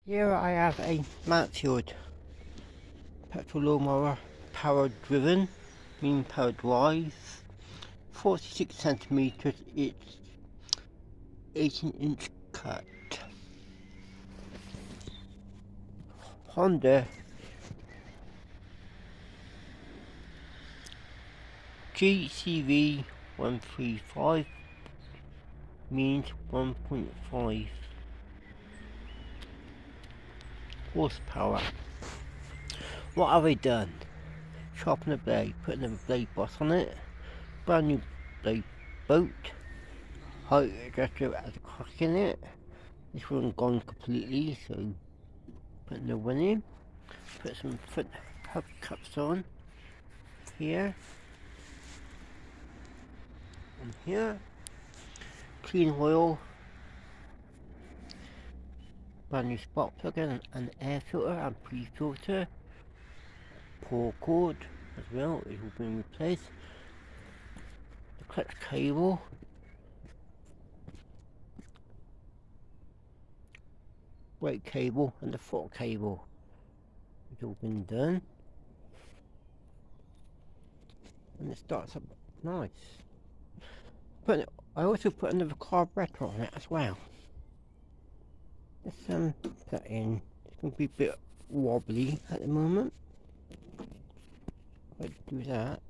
Here I have a Mountfield petrol lawnmower, power driven, mean power drive, 46 centimeters, it's 18-inch cut. Honda GCV 135, means 1.5 horsepower. What have I done? Sharpen the blade, put another blade boss on it, brand new blade bolt, height adjuster has a crack in it. This one gone completely, so put another one in. Put some front hubcaps on here and here. Clean oil, brand new spark plug in, an air filter and pre-filter. Pull cord as well, it will be replaced. The clutch cable, brake cable and the throttle cable. It's all been done. And it starts up nice. But I also put another carburetor on it as well. Let's put that in. It's going to be a bit wobbly at the moment. Let's do that.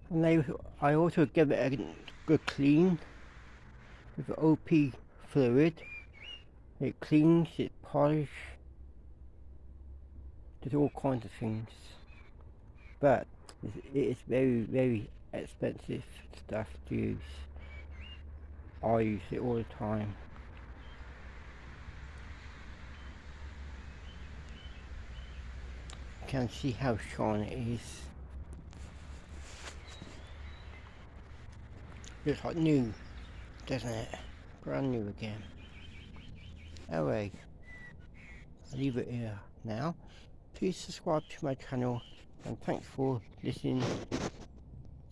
And I also give it a good clean with the OP fluid. It cleans, it polishes, does all kinds of things. But it is very expensive stuff to use. I use it all the time. You can see how shiny it is. Looks like new, doesn't it? Brand new again. Anyway, I'll leave it here now. Please subscribe to my channel and thanks for listening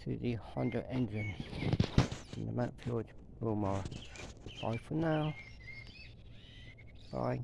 to the Honda engine in the Mountfield lawnmower. Bye for now. Bye.